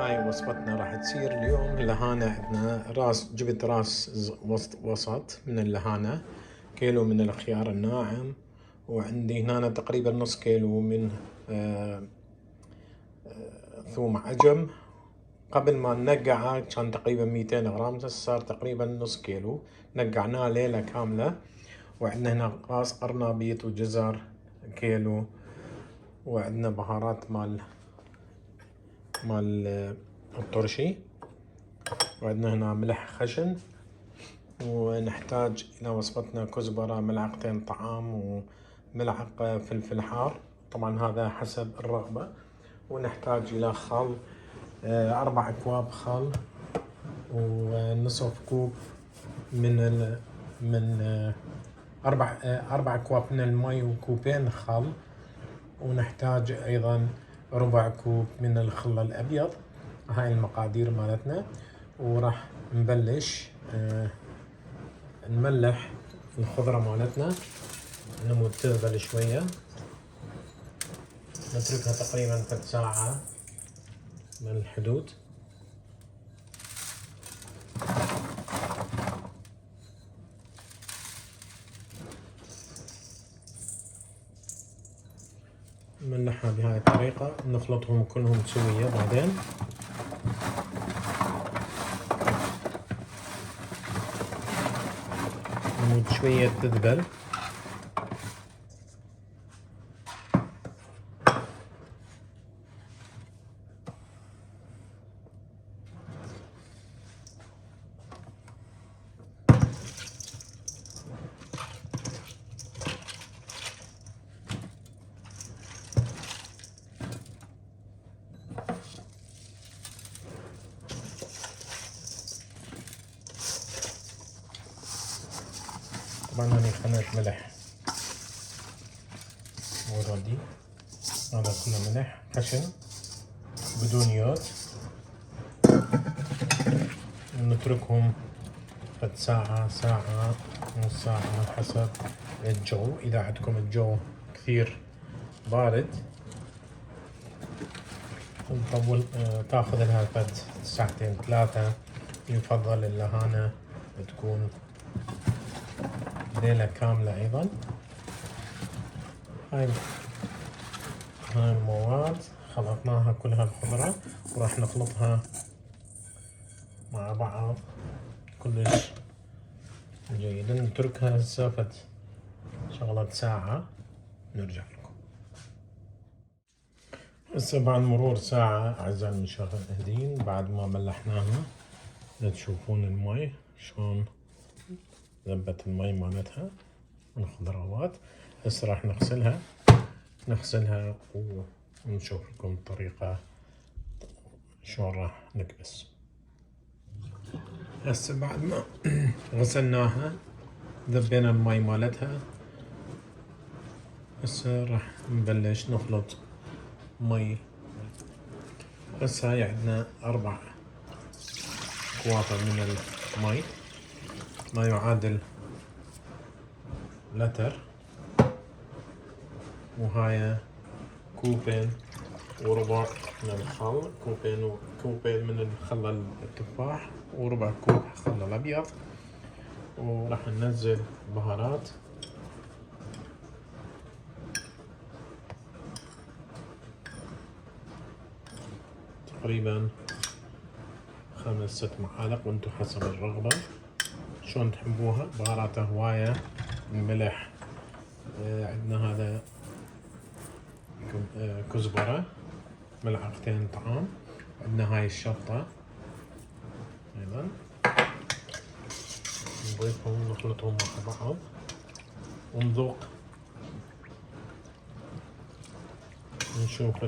هاي وصفتنا راح تصير اليوم لهانة. عندنا جبت راس وسط من اللهانة، كيلو من الخيار الناعم، وعندي هنا تقريبا نص كيلو من ثوم عجم. قبل ما ننقعه كان تقريبا 200 غرام، صار تقريبا نص كيلو. نقعناه ليلة كاملة. وعندنا هنا راس قرنبيط وجزر كيلو، وعندنا بهارات مال الطرشي، وعندنا هنا ملح خشن، ونحتاج إلى وصفتنا كزبرة ملعقتين طعام وملعقة فلفل حار، طبعا هذا حسب الرغبة. ونحتاج إلى خل 4 أكواب خل، ونصف كوب من 4 أكواب من المي وكوبين خل. ونحتاج أيضا ربع كوب من الخل الأبيض. هاي المقادير مالتنا. وراح نبلش نملح الخضرة مالتنا لمود تغلي شوية، نتركها تقريبا فد ساعة من الحدود. نملحها بهاي الطريقة، نخلطهم كلهم سوية. بعدين نمود شوية تذبل. طبعا أنا خليت ملح وردي، هذا كله ملح خشن بدون يود. نتركهم فد ساعة، ساعة، نص ساعة حسب الجو. إذا عندكم الجو كثير بارد نطول، تاخذ لها فد ساعتين 3. يفضل اللهانة تكون ليلة كاملة. أيضا هاي المواد خلطناها كلها الخضرة، وراح نخلطها مع بعض كلش جيدا. نتركها هسه فد شغلة ساعة، نرجع لكم. هسه بعد مرور ساعة أعزائي المشاهدين، بعد ما ملحناها تشوفون المي شلون ذبت المي مالتها من الخضروات. هسه راح نغسلها ونشوف لكم الطريقة شلون راح نكبس. هسه بعد ما غسلناها ذبينا المي مالتها، هسه راح نبلش نخلط مي. هسه هاي عندنا 4 كواطر من المي، ما يعادل لتر. وهاي كوبين وربع من الخل، كوبين من الخل التفاح، وربع كوب خل الأبيض. وراح ننزل بهارات، تقريبا 5-6 معالق، وانتو حسب الرغبة شلون تحبوها. بهارات هواية، الملح عندنا هذا كزبرة ملعقتين طعام، عندنا هاي الشطة أيضا نضيفهم نخلطهم مع بعض ونذوق، نشوف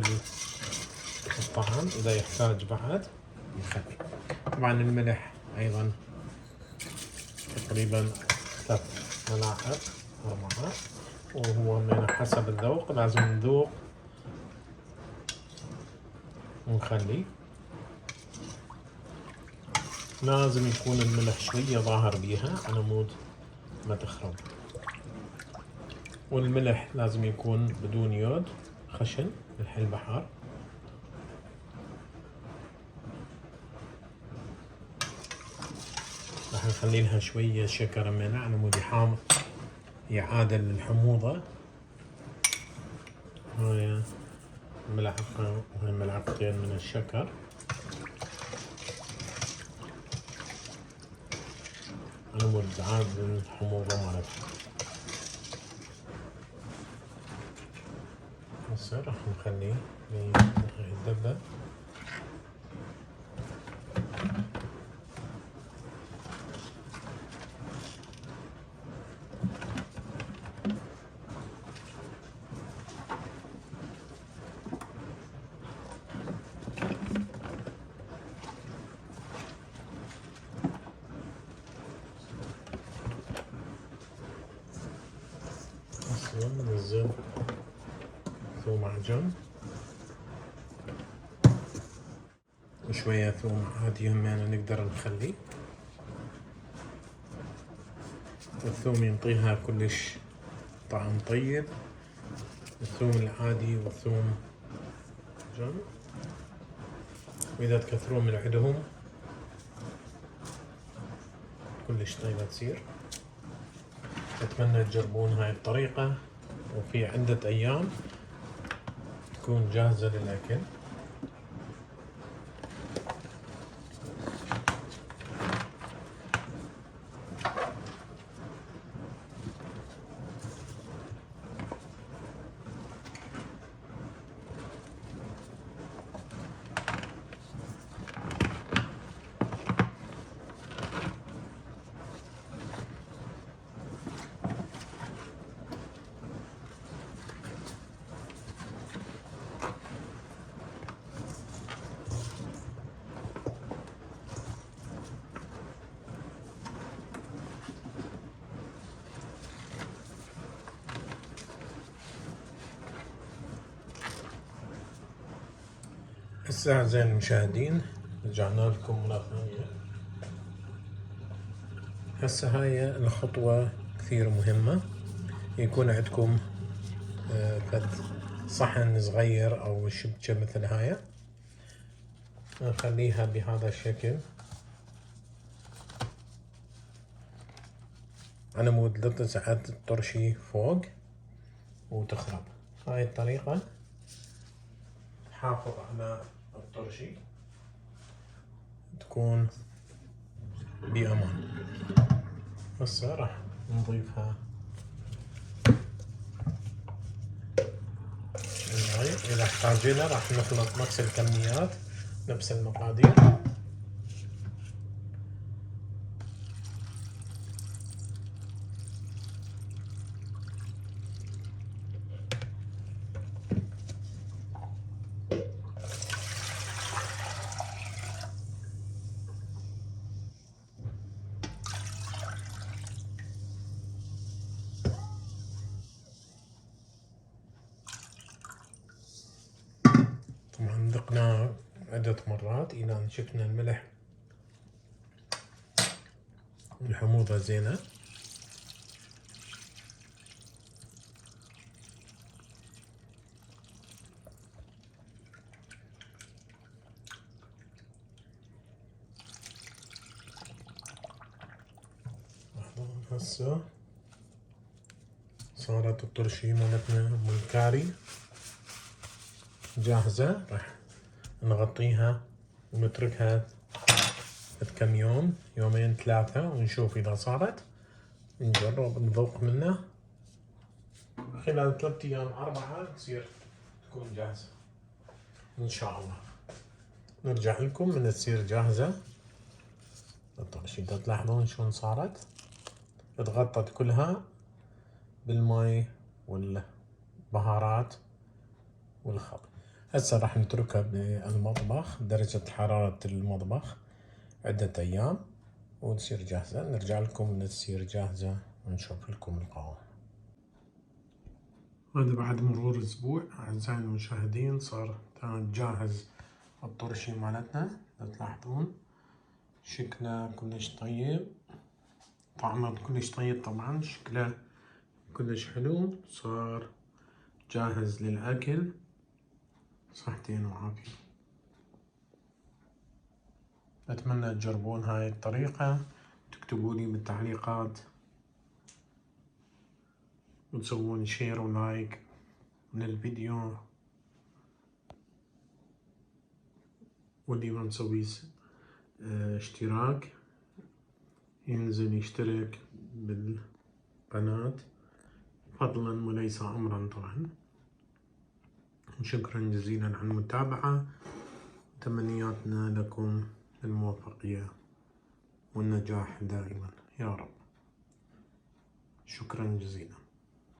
الطعم إذا يحتاج بعد نخلي. طبعا الملح أيضا تقريبا 3 ملاعق 4، وهو من حسب الذوق، لازم نذوق ونخلي. لازم يكون الملح شوية ظاهر بيها على مود ما تخرب، والملح لازم يكون بدون يود خشن، ملح البحر. راح نخلي لها شوية شكر من على مود حامض يعادل الحموضة. هاي ملعقة وهي ملعقتين من الشكر على مود تعادل الحموضة مالتها. هسه راح نخليه يتدبل. ننزل ثوم عجن وشوية ثوم عادي همين نقدر نخلي. الثوم ينطيها كلش طعم طيب، الثوم العادي والثوم عجن، وإذا تكثرون من عندهم كلش طيبة تصير. أتمنى تجربون هاي الطريقة، وفي عدة أيام تكون جاهزة للأكل. هسه أعزائي المشاهدين رجعنا لكم مرة ثانية. هسه هاي الخطوة كثير مهمة، يكون عندكم فد صحن صغير أو شبكة مثل هاي، نخليها بهذا الشكل على مود لا تصعد الطرشي فوق وتخرب. هاي الطريقة تحافظ على الطرشي تكون بأمان. هسه راح نضيفها الماي، إذا احتاجنا راح نخلط نفس الكميات نفس المقادير. طبعا ذقناه عدة مرات إلى شفنا الملح والحموضة زينة. هسه صارت الطرشي مالتنا بالكاري جاهزة. راح نغطيها ونتركها كم يوم، يومين ثلاثة، ونشوف إذا صارت. نجرب نذوق منه خلال 3 أيام 4 تصير تكون جاهزة إن شاء الله. نرجع لكم من تصير جاهزة الطرشي. تلاحظون شلون صارت اتغطت كلها بالماء والبهارات والخل. هسه راح نتركها بالمطبخ درجة حرارة المطبخ عدة أيام وتصير جاهزة. نرجع لكم من تصير جاهزة ونشوف لكم القوام. هذا بعد مرور أسبوع أعزائي المشاهدين صار جاهز الطرشي مالتنا. تلاحظون شكله كلش طيب، طعمه كلش طيب، طبعا شكله كلش حلو. صار جاهز للأكل. صحتين وعافية. أتمنى تجربون هاي الطريقة. تكتبوا لي بالتعليقات وتسوون شير ولايك للفيديو، واللي ما مسوي اشتراك ينزل يشترك بالقناة فضلا وليس أمرا طبعا. وشكرا جزيلا على المتابعة، تمنياتنا لكم الموفقية والنجاح دائما يا رب. شكرا جزيلا.